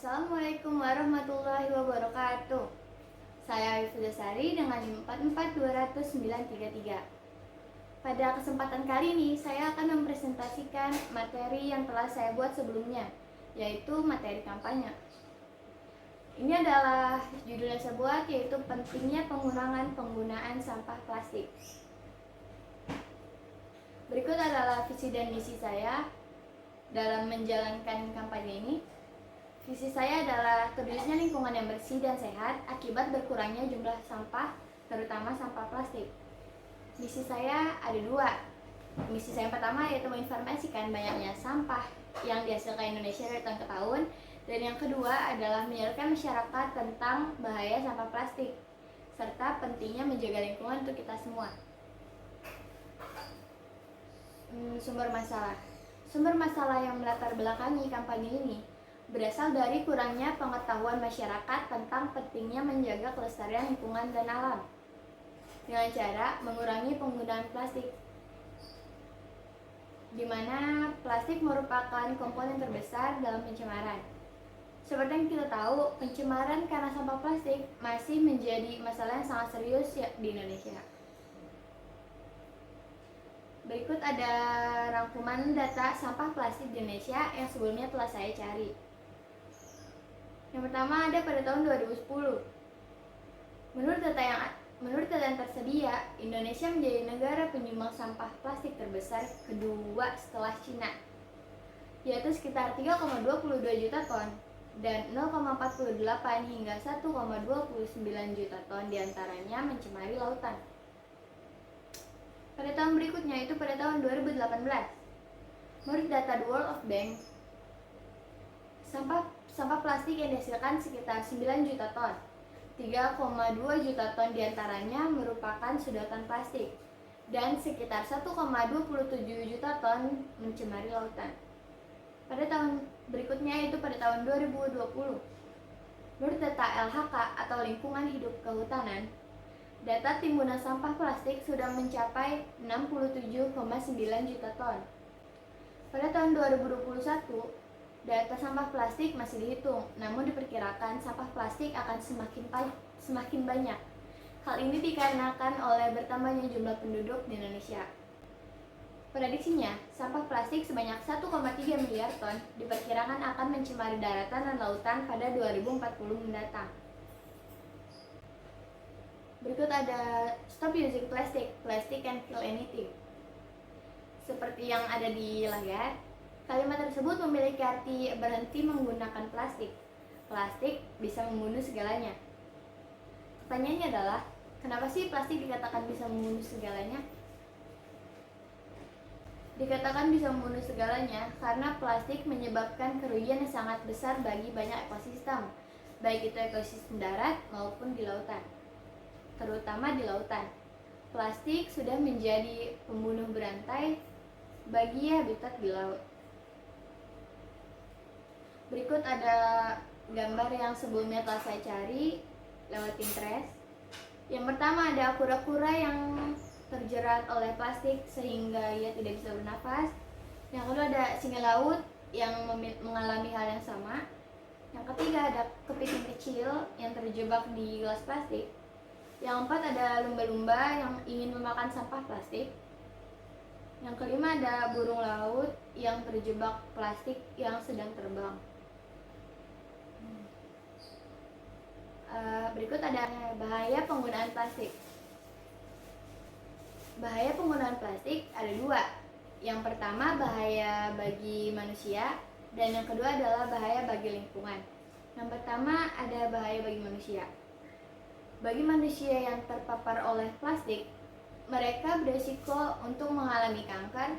Assalamualaikum warahmatullahi wabarakatuh. Saya Wifudasari dengan NIM 44209333. Pada kesempatan kali ini saya akan mempresentasikan materi yang telah saya buat sebelumnya, yaitu materi kampanye. Ini adalah judul yang saya buat, yaitu pentingnya pengurangan penggunaan sampah plastik. Berikut adalah visi dan misi saya dalam menjalankan kampanye ini. Visi saya adalah terwujudnya lingkungan yang bersih dan sehat akibat berkurangnya jumlah sampah, terutama sampah plastik. Misi saya ada dua. Misi saya yang pertama yaitu menginformasikan banyaknya sampah yang dihasilkan Indonesia dari tahun ke tahun. Dan yang kedua adalah menyadarkan masyarakat tentang bahaya sampah plastik, serta pentingnya menjaga lingkungan untuk kita semua. Sumber masalah yang melatar belakangi kampanye ini berasal dari kurangnya pengetahuan masyarakat tentang pentingnya menjaga kelestarian lingkungan dan alam dengan cara mengurangi penggunaan plastik, di mana plastik merupakan komponen terbesar dalam pencemaran. Seperti yang kita tahu, pencemaran karena sampah plastik masih menjadi masalah yang sangat serius di Indonesia. Berikut ada rangkuman data sampah plastik di Indonesia yang sebelumnya telah saya cari. Yang pertama ada pada tahun 2010. Menurut data yang tersedia, Indonesia menjadi negara penyumbang sampah plastik terbesar kedua setelah Cina, yaitu sekitar 3,22 juta ton dan 0,48 hingga 1,29 juta ton diantaranya mencemari lautan. Pada tahun berikutnya, yaitu pada tahun 2018, menurut data The World of Bank, sampah plastik yang dihasilkan sekitar 9 juta ton. 3,2 juta ton diantaranya merupakan sedotan plastik dan sekitar 1,27 juta ton mencemari lautan. Pada tahun berikutnya, yaitu pada tahun 2020, menurut data LHK atau Lingkungan Hidup Kehutanan, data timbunan sampah plastik sudah mencapai 67,9 juta ton. Pada tahun 2021, data sampah plastik masih dihitung, namun diperkirakan sampah plastik akan semakin banyak. Hal ini dikarenakan oleh bertambahnya jumlah penduduk di Indonesia. Prediksinya, sampah plastik sebanyak 1,3 miliar ton diperkirakan akan mencemari daratan dan lautan pada 2040 mendatang. Berikut ada Stop Using Plastic can kill anything. Seperti yang ada di layar, kalimat tersebut memiliki arti berhenti menggunakan plastik. Plastik bisa membunuh segalanya. Pertanyaannya adalah, kenapa sih plastik dikatakan bisa membunuh segalanya? Dikatakan bisa membunuh segalanya karena plastik menyebabkan kerugian yang sangat besar bagi banyak ekosistem, baik itu ekosistem darat maupun di lautan. Terutama di lautan, plastik sudah menjadi pembunuh berantai bagi habitat di laut. Berikut ada gambar yang sebelumnya telah saya cari lewat Pinterest. Yang pertama ada kura-kura yang terjerat oleh plastik sehingga ia tidak bisa bernafas. Yang kedua ada singa laut yang mengalami hal yang sama. Yang ketiga ada kepiting kecil yang terjebak di gelas plastik. Yang keempat ada lumba-lumba yang ingin memakan sampah plastik. Yang kelima ada burung laut yang terjebak plastik yang sedang terbang. Berikut ada bahaya penggunaan plastik. Bahaya penggunaan plastik ada dua. Yang pertama bahaya bagi manusia dan yang kedua adalah bahaya bagi lingkungan. Yang pertama ada bahaya bagi manusia. Bagi manusia yang terpapar oleh plastik, mereka beresiko untuk mengalami kanker,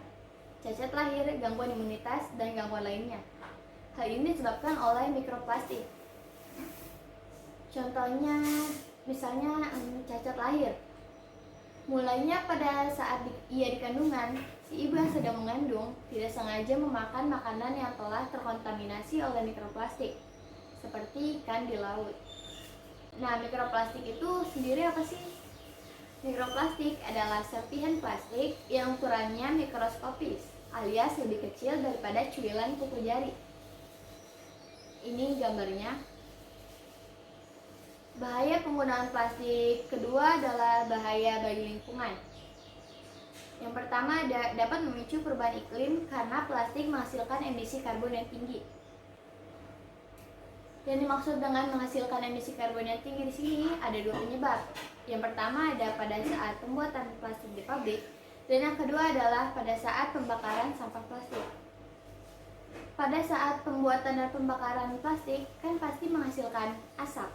cacat lahir, gangguan imunitas, dan gangguan lainnya. Hal ini disebabkan oleh mikroplastik. Contohnya, misalnya cacat lahir. Mulainya pada saat ia di kandungan, si ibu yang sedang mengandung tidak sengaja memakan makanan yang telah terkontaminasi oleh mikroplastik, seperti ikan di laut. Nah, mikroplastik itu sendiri apa sih? Mikroplastik adalah serpihan plastik yang ukurannya mikroskopis, alias lebih kecil daripada cuilan kuku jari. Ini gambarnya. Bahaya penggunaan plastik kedua adalah bahaya bagi lingkungan. Yang pertama, dapat memicu perubahan iklim karena plastik menghasilkan emisi karbon yang tinggi. Yang dimaksud dengan menghasilkan emisi karbon yang tinggi di sini ada dua penyebab. Yang pertama ada pada saat pembuatan plastik di pabrik, dan yang kedua adalah pada saat pembakaran sampah plastik. Pada saat pembuatan dan pembakaran plastik kan pasti menghasilkan asap.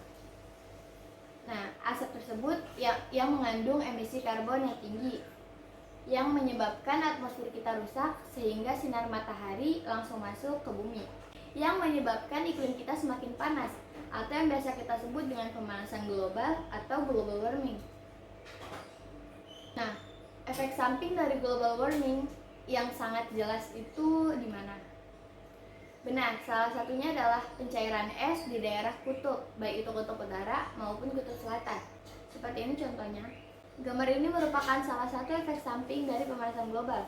Nah, asap tersebut yang mengandung emisi karbon yang tinggi, yang menyebabkan atmosfer kita rusak sehingga sinar matahari langsung masuk ke bumi, yang menyebabkan iklim kita semakin panas atau yang biasa kita sebut dengan pemanasan global atau global warming. Nah, efek samping dari global warming yang sangat jelas itu di mana? Benar, salah satunya adalah pencairan es di daerah kutub, baik itu kutub utara maupun kutub selatan. Seperti ini contohnya. Gambar ini merupakan salah satu efek samping dari pemanasan global.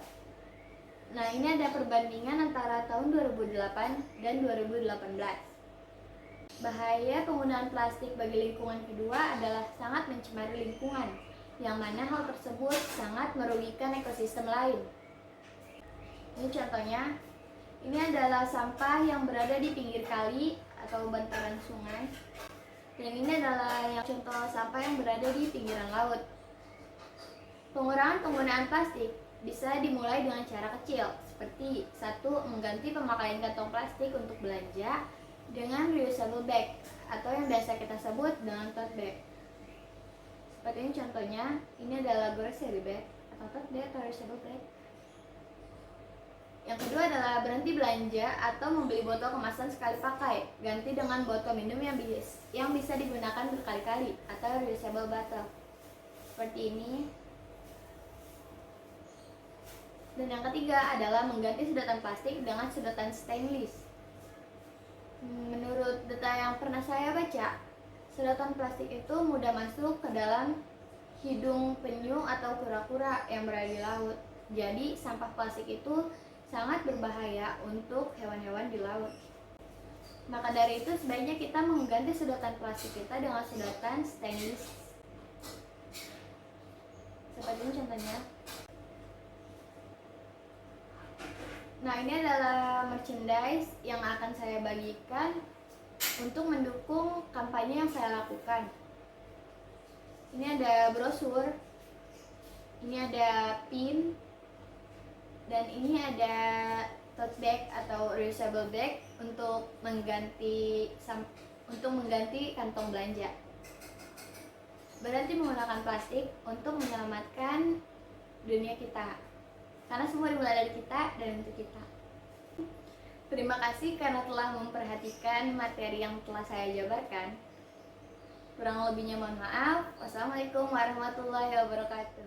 Nah, ini ada perbandingan antara tahun 2008 dan 2018. Bahaya penggunaan plastik bagi lingkungan kedua adalah sangat mencemari lingkungan, yang mana hal tersebut sangat merugikan ekosistem lain. Ini contohnya, ini adalah sampah yang berada di pinggir kali atau bantaran sungai. Dan ini adalah contoh sampah yang berada di pinggiran laut. Pengurangan penggunaan plastik bisa dimulai dengan cara kecil, seperti 1. Mengganti pemakaian kantong plastik untuk belanja dengan reusable bag atau yang biasa kita sebut dengan tote bag. Seperti ini contohnya, ini adalah grocery bag atau tote bag atau reusable bag. Yang kedua adalah berhenti belanja atau membeli botol kemasan sekali pakai, ganti dengan botol minum yang bisa digunakan berkali-kali atau reusable bottle. Seperti ini. Dan yang ketiga adalah mengganti sedotan plastik dengan sedotan stainless. Menurut data yang pernah saya baca, sedotan plastik itu mudah masuk ke dalam hidung penyu atau kura-kura yang berada di laut. Jadi sampah plastik itu sangat berbahaya untuk hewan-hewan di laut. Maka dari itu sebaiknya kita mengganti sedotan plastik kita dengan sedotan stainless. Seperti ini contohnya. Nah, ini adalah merchandise yang akan saya bagikan untuk mendukung kampanye yang saya lakukan. Ini ada brosur, ini ada pin, dan ini ada tote bag atau reusable bag untuk mengganti kantong belanja. Berarti menggunakan plastik untuk menyelamatkan dunia kita. Karena semua dimulai dari kita dan untuk kita. Terima kasih karena telah memperhatikan materi yang telah saya jabarkan. Kurang lebihnya mohon maaf. Wassalamualaikum warahmatullahi wabarakatuh.